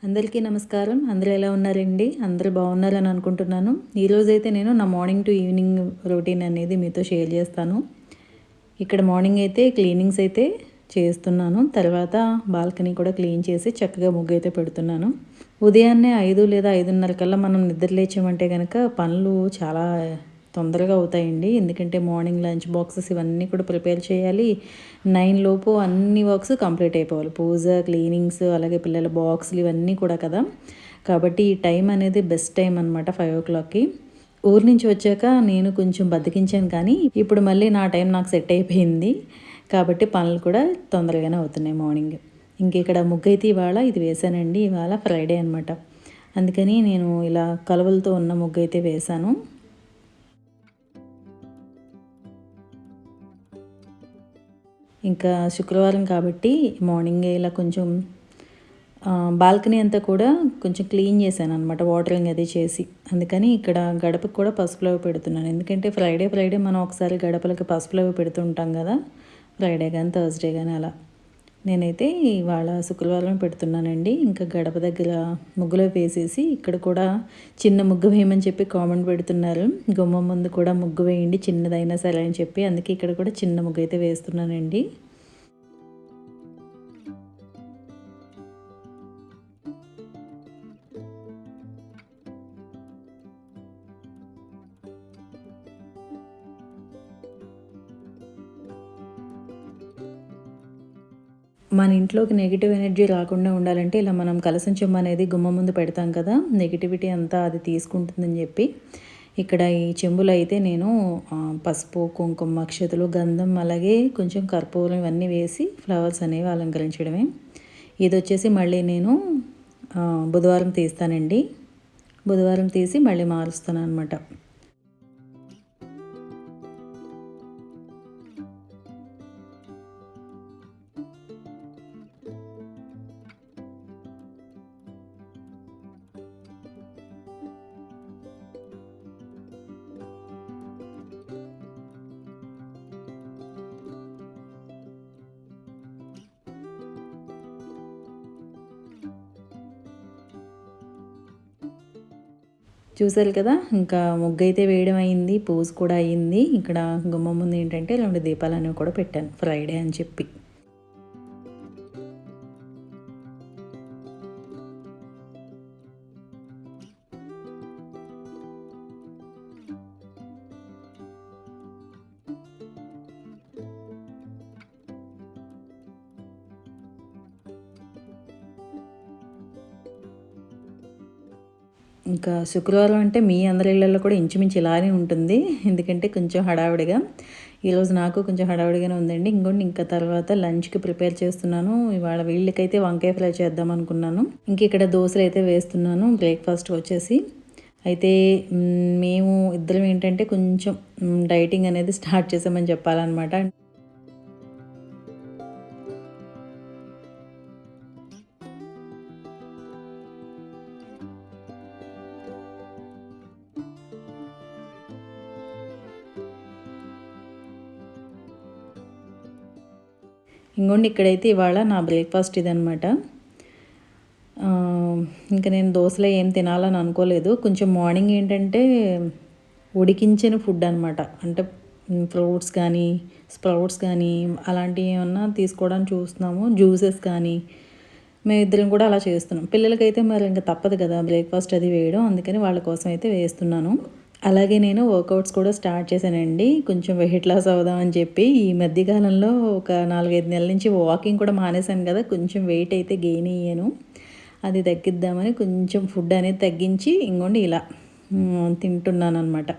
అందరికీ నమస్కారం. అందరూ ఎలా ఉన్నారండి? అందరూ బాగున్నారని అనుకుంటున్నాను. ఈరోజైతే నేను నా మార్నింగ్ టు ఈవినింగ్ రొటీన్ అనేది మీతో షేర్ చేస్తాను. ఇక్కడ మార్నింగ్ అయితే క్లీనింగ్స్ అయితే చేస్తున్నాను. తర్వాత బాల్కనీ కూడా క్లీన్ చేసి చక్కగా ముగ్గు అయితే పెడుతున్నాను. ఉదయాన్నే 5 లేదా 5:30 కల్లా మనం నిద్ర లేచామంటే కనుక పనులు చాలా తొందరగా అవుతాయండి. ఎందుకంటే మార్నింగ్ లంచ్ బాక్సెస్ ఇవన్నీ కూడా ప్రిపేర్ చేయాలి. 9 లోపు అన్ని వర్క్స్ కంప్లీట్ అయిపోవాలి. పూజ, క్లీనింగ్స్, అలాగే పిల్లల బాక్సులు ఇవన్నీ కూడా కదా. కాబట్టి ఈ టైం అనేది బెస్ట్ టైం అనమాట 5 o'clockకి. ఊరు నుంచి వచ్చాక నేను కొంచెం బద్దకించాను, కానీ ఇప్పుడు మళ్ళీ నా టైం నాకు సెట్ అయిపోయింది. కాబట్టి పనులు కూడా తొందరగానే అవుతున్నాయి మార్నింగ్. ఇంక ఇక్కడ ముగ్గు అయితే ఇవాళ ఇది వేశానండి. ఇవాళ ఫ్రైడే అనమాట. అందుకని నేను ఇలా కలువలతో ఉన్న ముగ్గు అయితే వేశాను. ఇంకా శుక్రవారం కాబట్టి మార్నింగే ఇలా కొంచెం బాల్కనీ అంతా కూడా కొంచెం క్లీన్ చేశాను అనమాట, వాటరింగ్ అది చేసి. అందుకని ఇక్కడ గడపకు కూడా పసుపులవి పెడుతున్నాను. ఎందుకంటే ఫ్రైడే మనం ఒకసారి గడపలకి పసుపులవి పెడుతుంటాం కదా, ఫ్రైడే కానీ థర్స్డే కానీ అలా. నేనైతే ఇవాళ శుక్రవారం పెడుతున్నానండి. ఇంకా గడప దగ్గర ముగ్గులో వేసేసి ఇక్కడ కూడా చిన్న ముగ్గు వేయమని చెప్పి కామెంట్ పెడుతున్నారు. గుమ్మం ముందు కూడా ముగ్గు వేయండి చిన్నదైనా సరే అని చెప్పి, అందుకే ఇక్కడ కూడా చిన్న ముగ్గు అయితే వేస్తున్నానండి. మన ఇంట్లోకి నెగిటివ్ ఎనర్జీ రాకుండా ఉండాలంటే ఇలా మనం కలసం చెమ్మ అనేది గుమ్మ ముందు పెడతాం కదా, నెగిటివిటీ అంతా అది తీసుకుంటుందని చెప్పి ఇక్కడ ఈ చెంబులో అయితే నేను పసుపు, కుంకుమ, అక్షతలు, గంధం, అలాగే కొంచెం కర్పూరం ఇవన్నీ వేసి ఫ్లవర్స్ అనేవి అలంకరించడమే. ఇది వచ్చేసి మళ్ళీ నేను బుధవారం తీస్తానండి. బుధవారం తీసి మళ్ళీ మారుస్తాను అనమాట. చూసారు కదా, ఇంకా ముగ్గు అయితే వేయడం అయింది, పూజ కూడా అయ్యింది. ఇక్కడ గుమ్మం ముందు ఏంటంటే 2 దీపాలు అనేవి కూడా పెట్టాను, ఫ్రైడే అని చెప్పి. ఇంకా శుక్రవారం అంటే మీ అందరి ఇళ్ళల్లో కూడా ఇంచుమించు ఇలానే ఉంటుంది. ఎందుకంటే కొంచెం హడావిడిగా, ఈరోజు నాకు కొంచెం హడావిడిగానే ఉందండి. ఇంకోటి ఇంకా తర్వాత లంచ్కి ప్రిపేర్ చేస్తున్నాను. ఇవాళ వీళ్ళకైతే వంకాయ ఫ్రై చేద్దాం అనుకున్నాను. ఇంక ఇక్కడ దోశలు అయితే వేస్తున్నాను బ్రేక్ఫాస్ట్ వచ్చేసి. అయితే మేము ఇద్దరం ఏంటంటే కొంచెం డైటింగ్ అనేది స్టార్ట్ చేసామని చెప్పాలన్నమాట. ఇంకోండి ఇక్కడైతే ఇవాళ నా బ్రేక్ఫాస్ట్ ఇదనమాట. ఇంకా నేను దోశలో ఏం తినాలని అనుకోలేదు. కొంచెం మార్నింగ్ ఏంటంటే ఉడికించిన ఫుడ్ అనమాట, అంటే ఫ్రూట్స్ కానీ స్ప్రౌట్స్ కానీ అలాంటివి ఏమన్నా తీసుకోవడానికి చూస్తున్నాము, జ్యూసెస్ కానీ. మేమిద్దరం కూడా అలా చేస్తున్నాం. పిల్లలకైతే మరి ఇంకా తప్పదు కదా బ్రేక్ఫాస్ట్ అది వేయడం, అందుకని వాళ్ళ కోసం అయితే వేస్తున్నాను. అలాగే నేను వర్కౌట్స్ కూడా స్టార్ట్ చేశానండి, కొంచెం వెయిట్ లాస్ అవుదామని చెప్పి. ఈ మధ్యకాలంలో ఒక 4-5 నెలల నుంచి వాకింగ్ కూడా మానేశాను కదా, కొంచెం వెయిట్ అయితే గెయిన్ అయ్యాను. అది తగ్గిద్దామని కొంచెం ఫుడ్ అనేది తగ్గించి ఇంకోండి ఇలా తింటున్నాను అనమాట.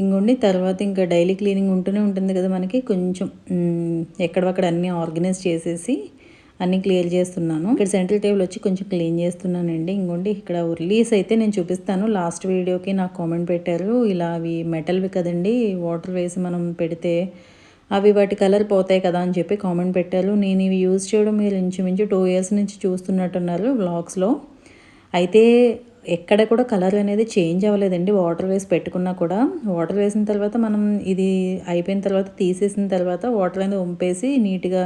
ఇంకోండి తర్వాత ఇంకా డైలీ క్లీనింగ్ ఉంటూనే ఉంటుంది కదా మనకి, కొంచెం ఎక్కడక్కడ అన్నీ ఆర్గనైజ్ చేసేసి అన్నీ క్లియర్ చేస్తున్నాను. ఇక్కడ సెంట్రల్ టేబుల్ వచ్చి కొంచెం క్లీన్ చేస్తున్నానండి. ఇంకోండి ఇక్కడ ఉర్లీస్ అయితే నేను చూపిస్తాను. లాస్ట్ వీడియోకి నాకు కామెంట్ పెట్టారు, ఇలా అవి మెటల్వి కదండి, వాటర్ వేసి మనం పెడితే అవి వాటి కలర్ పోతాయి కదా అని చెప్పి కామెంట్ పెట్టారు. నేను ఇవి యూజ్ చేయడం మీరు ఇంచుమించు 2 years నుంచి చూస్తున్నట్టున్నారు వ్లాగ్స్లో. అయితే ఎక్కడ కూడా కలర్ అనేది చేంజ్ అవ్వలేదండి, వాటర్ వేసి పెట్టుకున్నా కూడా. వాటర్ వేసిన తర్వాత మనం ఇది అయిపోయిన తర్వాత తీసేసిన తర్వాత వాటర్ అనేది వంపేసి నీట్గా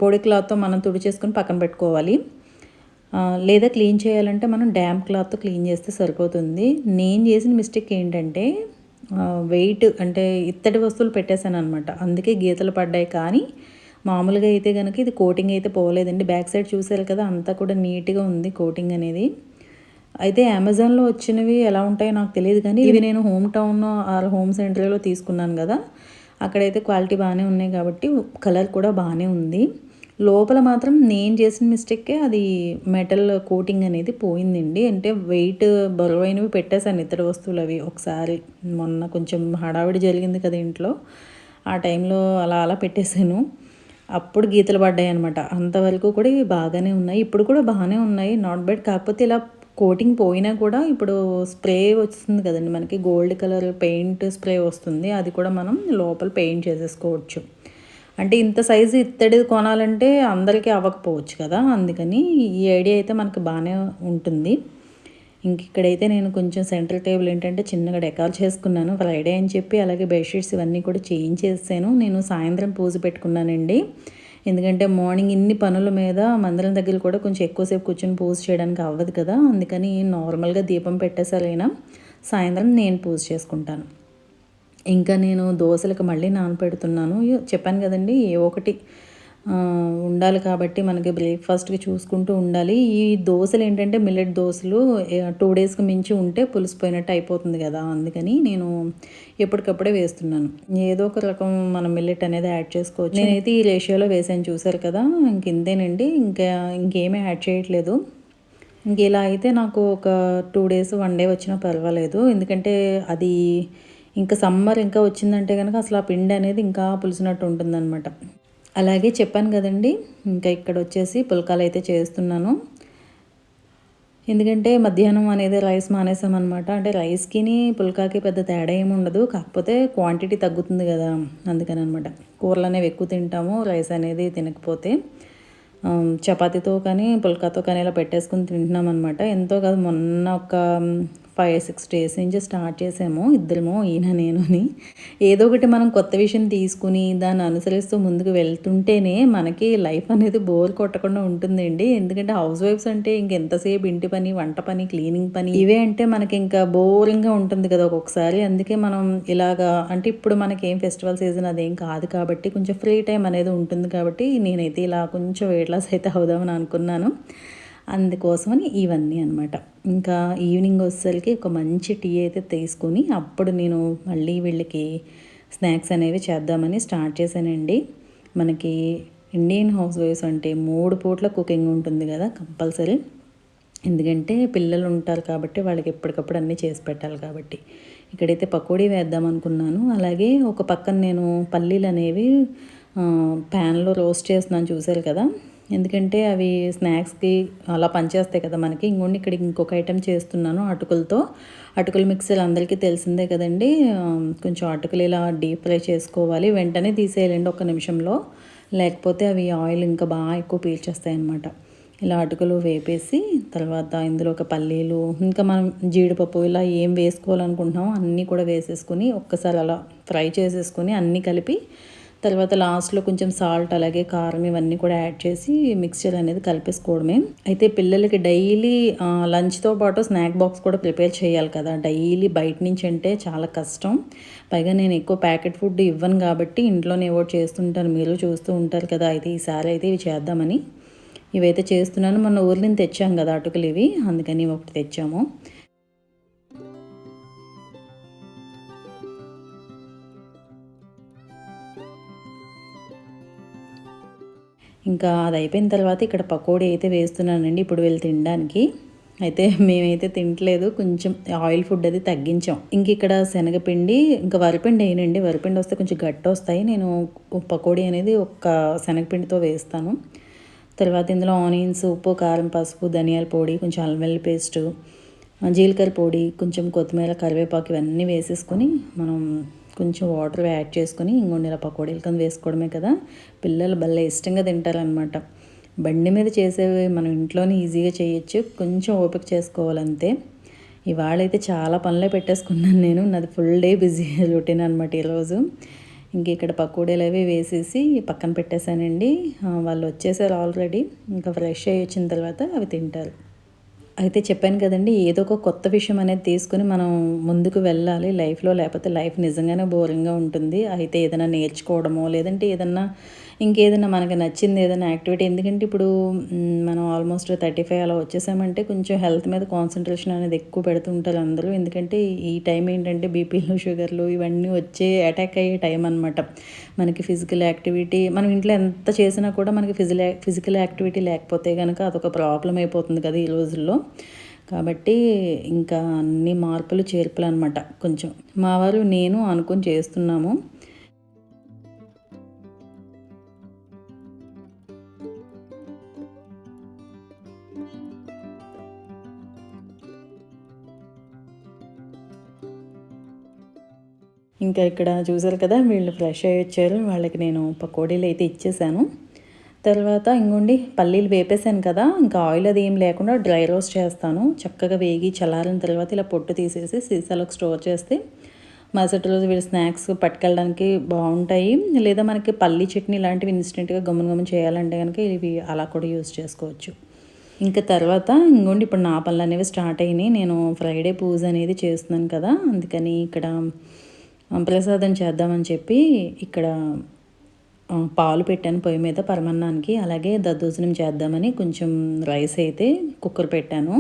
పొడి క్లాత్తో మనం తుడిచేసుకొని పక్కన పెట్టుకోవాలి. లేదా క్లీన్ చేయాలంటే మనం డ్యాంప్ క్లాత్తో క్లీన్ చేస్తే సరిపోతుంది. నేను చేసిన మిస్టేక్ ఏంటంటే వెయిట్ అంటే ఇత్తడి వస్తువులు పెట్టేశాను అనమాట. అందుకే గీతలు పడ్డాయి. కానీ మామూలుగా అయితే కనుక ఇది కోటింగ్ అయితే పోలేదండి. బ్యాక్ సైడ్ చూసారు కదా, అంతా కూడా నీట్గా ఉంది కోటింగ్ అనేది. అయితే అమెజాన్లో వచ్చినవి ఎలా ఉంటాయో నాకు తెలియదు, కానీ ఇవి నేను హోమ్ టౌన్ ఆర్ హోమ్ సెంటర్లో తీసుకున్నాను కదా, అక్కడైతే క్వాలిటీ బాగానే ఉన్నాయి కాబట్టి కలర్ కూడా బాగానే ఉంది. లోపల మాత్రం నేను చేసిన మిస్టేక్కే అది మెటల్ కోటింగ్ అనేది పోయిందండి. అంటే వెయిట్ బరువైనవి పెట్టేశాను ఇతర వస్తువులు అవి ఒకసారి. మొన్న కొంచెం హడావిడి జరిగింది కదా ఇంట్లో, ఆ టైంలో అలా అలా పెట్టేశాను. అప్పుడు గీతలు పడ్డాయి అనమాట. అంతవరకు కూడా ఇవి బాగానే ఉన్నాయి. ఇప్పుడు కూడా బాగానే ఉన్నాయి, నాట్ బ్యాడ్. కాకపోతే ఇలా కోటింగ్ పోయినా కూడా ఇప్పుడు స్ప్రే వస్తుంది కదండి మనకి, గోల్డ్ కలర్ పెయింట్ స్ప్రే వస్తుంది. అది కూడా మనం లోపల పెయింట్ చేసేసుకోవచ్చు. అంటే ఇంత సైజు ఇత్తడి కొనాలంటే అందరికీ అవ్వకపోవచ్చు కదా, అందుకని ఈ ఐడియా అయితే మనకు బాగానే ఉంటుంది. ఇంక ఇక్కడైతే నేను కొంచెం సెంటర్ టేబుల్ ఏంటంటే చిన్నగా డెకార్ చేసుకున్నాను ఫ్రైడే అని చెప్పి. అలాగే బెడ్షీట్స్ ఇవన్నీ కూడా చేంజ్ చేసాను. నేను సాయంత్రం పూజ పెట్టుకున్నానండి. ఎందుకంటే మార్నింగ్ ఇన్ని పనుల మీద మందిరం దగ్గర కూడా కొంచెం ఎక్కువసేపు కూర్చొని పూజ చేయడానికి అవ్వదు కదా, అందుకని నార్మల్గా దీపం పెట్టేసరైనా సాయంత్రం నేను పూజ చేసుకుంటాను. ఇంకా నేను దోశలకు మళ్ళీ నానపెడుతున్నాను. చెప్పాను కదండి, ఏ ఒకటి ఉండాలి కాబట్టి మనకి బ్రేక్ఫాస్ట్కి చూసుకుంటూ ఉండాలి. ఈ దోశలు ఏంటంటే మిల్లెట్ దోశలు 2 డేస్కి మించి ఉంటే పులిసిపోయినట్టు అయిపోతుంది కదా, అందుకని నేను ఎప్పటికప్పుడే వేస్తున్నాను. ఏదో ఒక రకం మనం మిల్లెట్ అనేది యాడ్ చేసుకోవచ్చు. నేనైతే ఈ రేషియోలో వేసాను, చూసారు కదా. ఇంకేనండి, ఇంకేమీ యాడ్ చేయట్లేదు. ఇంక ఇలా అయితే నాకు ఒక 2 డేస్ 1 డే వచ్చినా పర్వాలేదు. ఎందుకంటే అది ఇంకా సమ్మర్ ఇంకా వచ్చిందంటే కనుక అసలు ఆ పిండి అనేది ఇంకా పులిసినట్టు ఉంటుందన్నమాట. అలాగే చెప్పాను కదండి, ఇంకా ఇక్కడ వచ్చేసి పుల్కాలు అయితే చేస్తున్నాను. ఎందుకంటే మధ్యాహ్నం అనేది రైస్ మానేసామన్నమాట. అంటే రైస్కిని పుల్కాకి పెద్ద తేడా ఏమి ఉండదు, కాకపోతే క్వాంటిటీ తగ్గుతుంది కదా, అందుకని అనమాట. కూరలు అనేవి ఎక్కువ తింటాము రైస్ అనేది తినకపోతే. చపాతీతో కానీ పుల్కాతో కానీ ఇలా పెట్టేసుకుని తింటున్నాం అనమాట. ఎంతో కాదు, మొన్న ఒక 5-6 డేస్ నుంచి స్టార్ట్ చేసాము ఇద్దరము, ఈయన నేనుని. ఏదో ఒకటి మనం కొత్త విషయం తీసుకుని దాన్ని అనుసరిస్తూ ముందుకు వెళ్తుంటేనే మనకి లైఫ్ అనేది బోర్ కొట్టకుండా ఉంటుందండి. ఎందుకంటే హౌస్ వైఫ్స్ అంటే ఇంకెంతసేపు ఇంటి పని, వంట పని, క్లీనింగ్ పని ఇవే అంటే మనకి ఇంకా బోరింగ్గా ఉంటుంది కదా ఒక్కొక్కసారి. అందుకే మనం ఇలాగా, అంటే ఇప్పుడు మనకి ఏం ఫెస్టివల్ సీజన్ అదేం కాదు కాబట్టి కొంచెం ఫ్రీ టైం అనేది ఉంటుంది కాబట్టి నేనైతే ఇలా కొంచెం వెయిట్ లాస్ అయితే అవుదామని అనుకున్నాను. అందుకోసమని ఇవన్నీ అనమాట. ఇంకా ఈవినింగ్ వచ్చేసరికి ఒక మంచి టీ అయితే తీసుకొని అప్పుడు నేను మళ్ళీ వీళ్ళకి స్నాక్స్ అనేవి చేద్దామని స్టార్ట్ చేశానండి. మనకి ఇండియన్ హౌస్ వైఫ్స్ అంటే 3 పూట్ల కుకింగ్ ఉంటుంది కదా కంపల్సరీ. ఎందుకంటే పిల్లలు ఉంటారు కాబట్టి వాళ్ళకి ఎప్పటికప్పుడు అన్నీ చేసి పెట్టాలి కాబట్టి. ఇక్కడైతే పకోడీ వేద్దాం అనుకున్నాను. అలాగే ఒక పక్కన నేను పల్లీలు అనేవి ప్యాన్లో రోస్ట్ చేస్తున్నాను, చూసారు కదా. ఎందుకంటే అవి స్నాక్స్కి అలా పనిచేస్తాయి కదా మనకి. ఇక్కడ ఇంకొక ఐటెం చేస్తున్నాను అటుకులతో. అటుకుల మిక్సర్ అందరికీ తెలిసిందే కదండి. కొంచెం అటుకులు ఇలా డీప్ ఫ్రై చేసుకోవాలి, వెంటనే తీసేయాలండి 1 నిమిషంలో, లేకపోతే అవి ఆయిల్ ఇంకా బాగా ఎక్కువ పీల్చేస్తాయి అన్నమాట. ఇలా అటుకులు వేపేసి తర్వాత ఇందులో ఒక పల్లీలు, ఇంకా మనం జీడిపప్పు ఇలా ఏం వేసుకోవాలనుకుంటున్నామో అన్నీ కూడా వేసేసుకొని ఒక్కసారి అలా ఫ్రై చేసేసుకొని అన్నీ కలిపి తర్వాత లాస్ట్లో కొంచెం సాల్ట్ అలాగే కారం ఇవన్నీ కూడా యాడ్ చేసి మిక్స్చర్ అనేది కలిపేసుకోవడమే. అయితే పిల్లలకి డైలీ లంచ్తో పాటు స్నాక్ బాక్స్ కూడా ప్రిపేర్ చేయాలి కదా, డైలీ బయట నుంచి అంటే చాలా కష్టం. పైగా నేను ఎక్కువ ప్యాకెట్ ఫుడ్ ఇవ్వను కాబట్టి ఇంట్లోనే ఏవో చేస్తుంటాను, మీరు చూస్తూ ఉంటారు కదా. అయితే ఈసారి అయితే ఇవి చేద్దామని ఇవైతే చేస్తున్నాను. మొన్న ఊర్ల నుంచి తెచ్చాం కదా అటుకులు ఇవి, అందుకని ఒకటి తెచ్చాము. ఇంకా అది అయిపోయిన తర్వాత ఇక్కడ పకోడీ అయితే వేస్తున్నానండి ఇప్పుడు వీళ్ళు తినడానికి. అయితే మేమైతే తినట్లేదు, కొంచెం ఆయిల్ ఫుడ్ అది తగ్గించాం. ఇంక ఇక్కడ శనగపిండి ఇంకా వరిపిండి వేయనండి, వరిపిండి వస్తే కొంచెం గట్టి వస్తాయి. నేను పకోడీ అనేది ఒక శనగపిండితో వేస్తాను. తర్వాత ఇందులో ఆనియన్స్, ఉప్పు, కారం, పసుపు, ధనియాల పొడి, కొంచెం అల్లం వెల్లుల్లి పేస్టు, జీలకర్ర పొడి, కొంచెం కొత్తిమీర, కరివేపాకు ఇవన్నీ వేసేసుకొని మనం కొంచెం వాటర్ యాడ్ చేసుకొని ఇలా పకోడీలు కింద వేసుకోవడమే కదా. పిల్లలు భలే ఇష్టంగా తింటారనమాట. బండి మీద చేసేవి మనం ఇంట్లోనే ఈజీగా చేయొచ్చు, కొంచెం ఓపిక చేసుకోవాలంతే. ఇవాళైతే చాలా పనులే పెట్టేసుకున్నాను నేను, నాది ఫుల్ డే బిజీ రొటీన్ అనమాట ఈరోజు. ఇంక ఇక్కడ పకోడీలు అవి వేసేసి పక్కన పెట్టేశానండి. వాళ్ళు వచ్చేసారు ఆల్రెడీ. ఇంకా ఫ్రెష్ అయ్యి వచ్చిన తర్వాత అవి తింటారు. అయితే చెప్పాను కదండీ! ఏదో ఒక కొత్త విషయం అనేది తీసుకొని మనం ముందుకు వెళ్ళాలి లైఫ్‌లో. లేకపోతే లైఫ్ నిజంగానే బోరింగ్‌గా ఉంటుంది. అయితే ఏదైనా నేర్చుకోవడమో, లేదంటే ఏదన్నా ఇంకేదన్నా మనకు నచ్చింది ఏదైనా యాక్టివిటీ ఎందుకంటే ఇప్పుడు మనం ఆల్మోస్ట్ 35 అలా వచ్చేసామంటే కొంచెం హెల్త్ మీద కాన్సంట్రేషన్ అనేది ఎక్కువ పెడుతుంటారు అందరూ. ఎందుకంటే ఈ టైం ఏంటంటే బీపీలు, షుగర్లు ఇవన్నీ వచ్చే అటాక్ అయ్యే టైం అనమాట. మనకి ఫిజికల్ యాక్టివిటీ మనం ఇంట్లో ఎంత చేసినా కూడా మనకి ఫిజికల్ యాక్టివిటీ లేకపోతే గనక అదొక ప్రాబ్లమ్ అయిపోతుంది కదా ఈ రోజుల్లో. కాబట్టి ఇంకా అన్ని మార్పులు, చేర్పులనమాట కొంచెం. మా వారు, నేను అనుకుని చేస్తున్నాము. ఇంకా ఇక్కడ చూసారు కదా! వీళ్ళు ఫ్రెష్ అయ్యి వచ్చారు. వాళ్ళకి నేను పకోడీలైతే ఇచ్చేసాను. తర్వాత ఇంగోండి పల్లీలు వేపేసాను కదా! ఇంకా ఆయిల్ అది ఏం లేకుండా డ్రై రోస్ట్ చేస్తాను. చక్కగా వేగి చల్లారిన తర్వాత ఇలా పొట్టు తీసేసి సీసాలోకి స్టోర్ చేస్తే మరుసటి రోజు వీళ్ళు స్నాక్స్ పట్టుకెళ్ళడానికి బావుంటాయి. లేదా మనకి పల్లీ చట్నీ ఇలాంటివి ఇన్స్టెంట్‌గా గమ్మున గమ్మున చేయాలంటే గనుక ఇవి అలా కూడా యూజ్ చేసుకోవచ్చు. ఇంకా తర్వాత ఇంగోండి ఇప్పుడు నా పనులనేవి స్టార్ట్ అయినాయి. నేను ఫ్రైడే పూజ అనేది చేస్తున్నాను కదా! అందుకని ఇక్కడ ప్రసాదం చేద్దామని చెప్పి ఇక్కడ పాలు పెట్టాను పొయ్యి మీద పరమన్నానికి. అలాగే దద్దోజనం చేద్దామని కొంచెం రైస్ అయితే కుక్కర్ పెట్టాను.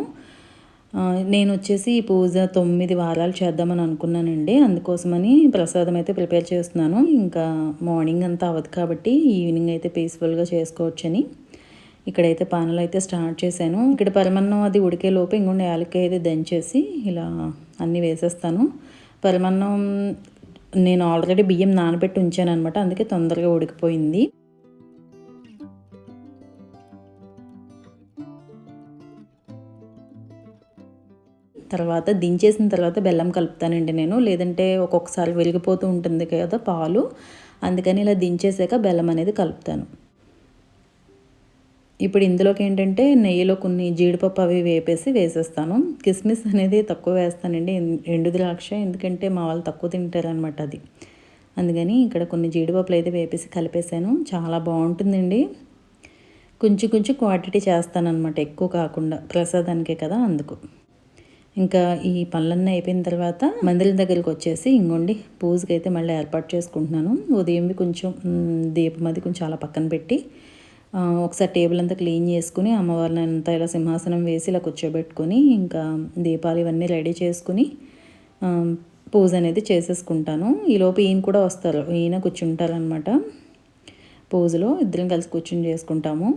నేనొచ్చేసి ఈ పూజ 9 వారాలు చేద్దామని అనుకున్నానండి. అందుకోసమని ప్రసాదం అయితే ప్రిపేర్ చేస్తున్నాను. ఇంకా మార్నింగ్ అంతా అవ్వదు కాబట్టి ఈవినింగ్ అయితే పీస్‌ఫుల్‌గా చేసుకోవచ్చని ఇక్కడైతే పనులైతే స్టార్ట్ చేశాను. ఇక్కడ పరమన్నం అది ఉడికేలోపు ఇంకొన్ని యాలక్కాయ అయితే దంచేసి ఇలా అన్నీ వేసేస్తాను. పరమన్నం నేను ఆల్రెడీ బియ్యం నానబెట్టి ఉంచాననమాట. అందుకే తొందరగా ఉడికిపోయింది. తర్వాత దించేసిన తర్వాత బెల్లం కలుపుతానండి నేను. లేదంటే ఒక్కొక్కసారి వెలిగిపోతూ ఉంటుంది కదా పాలు. అందుకని ఇలా దించేసాక బెల్లం అనేది కలుపుతాను. ఇప్పుడు ఇందులోకి ఏంటంటే నెయ్యిలో కొన్ని జీడిపప్పు అవి వేసేస్తాను. కిస్మిస్ అనేది తక్కువ వేస్తానండి. ఎండు ద్రాక్ష ఎందుకంటే మా వాళ్ళు తక్కువ తింటారనమాట అది. అందుకని ఇక్కడ కొన్ని జీడిపప్పులు అయితే వేపేసి కలిపేసాను. చాలా బాగుంటుందండి. కొంచెం కొంచెం క్వాంటిటీ చేస్తానన్నమాట, ఎక్కువ కాకుండా ప్రసాదానికే కదా అందుకు. ఇంకా ఈ పనులన్నీ అయిపోయిన తర్వాత మందిరం దగ్గరికి వచ్చేసి ఇంకోండి పూజకి అయితే మళ్ళీ ఏర్పాటు చేసుకుంటున్నాను. ఉదయంవి కొంచెం దీపం అది కొంచెం అలా పక్కన పెట్టి ఒకసారి టేబుల్ అంతా క్లీన్ చేసుకుని అమ్మవారిని అంతా ఇలా సింహాసనం వేసి ఇలా కూర్చోబెట్టుకొని ఇంకా దీపాలు ఇవన్నీ రెడీ చేసుకుని పూజ అనేది చేసేసుకుంటాను. ఈలోపు ఈయన కూడా వస్తారు. ఈయన కూర్చుంటారనమాట పూజలో. ఇద్దరం కలిసి కూర్చుని చేసుకుంటాము.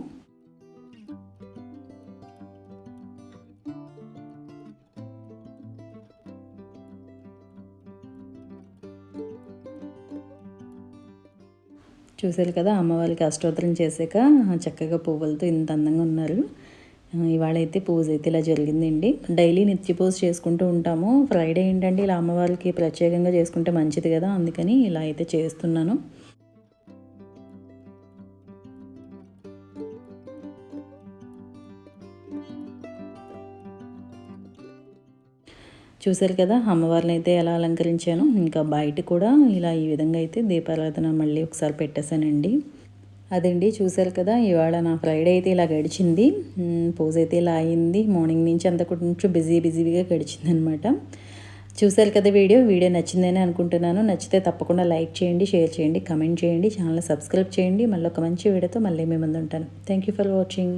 చూసారు కదా, అమ్మవారికి అష్టోత్తరం చేసాక చక్కగా పువ్వులతో ఇంత అందంగా ఉన్నారు. ఇవాళైతే పూజ అయితే ఇలా జరిగిందండి. డైలీ నిత్య పూజ చేసుకుంటూ ఉంటాము. ఫ్రైడే ఏంటంటే ఇలా అమ్మవారికి ప్రత్యేకంగా చేసుకుంటే మంచిది కదా, అందుకని ఇలా అయితే చేస్తున్నాను. చూసారు కదా అమ్మవారిని అయితే ఎలా అలంకరించాను. ఇంకా బయట కూడా ఇలా ఈ విధంగా అయితే దీపారాధన మళ్ళీ ఒకసారి పెట్టేశానండి. అదండి చూసారు కదా, ఇవాళ నా ఫ్రైడే అయితే ఇలా గడిచింది. పూజ అయితే ఇలా అయింది. మార్నింగ్ నుంచి అంతా కొంచెం బిజీగా గడిచింది అనమాట. చూసారు కదా వీడియో నచ్చిందని అనుకుంటున్నాను. నచ్చితే తప్పకుండా లైక్ చేయండి, షేర్ చేయండి, కమెంట్ చేయండి, ఛానల్ సబ్స్క్రైబ్ చేయండి. మళ్ళీ ఒక మంచి వీడియోతో మళ్ళీ మీ ముందు ఉంటాను. Thank you for watching.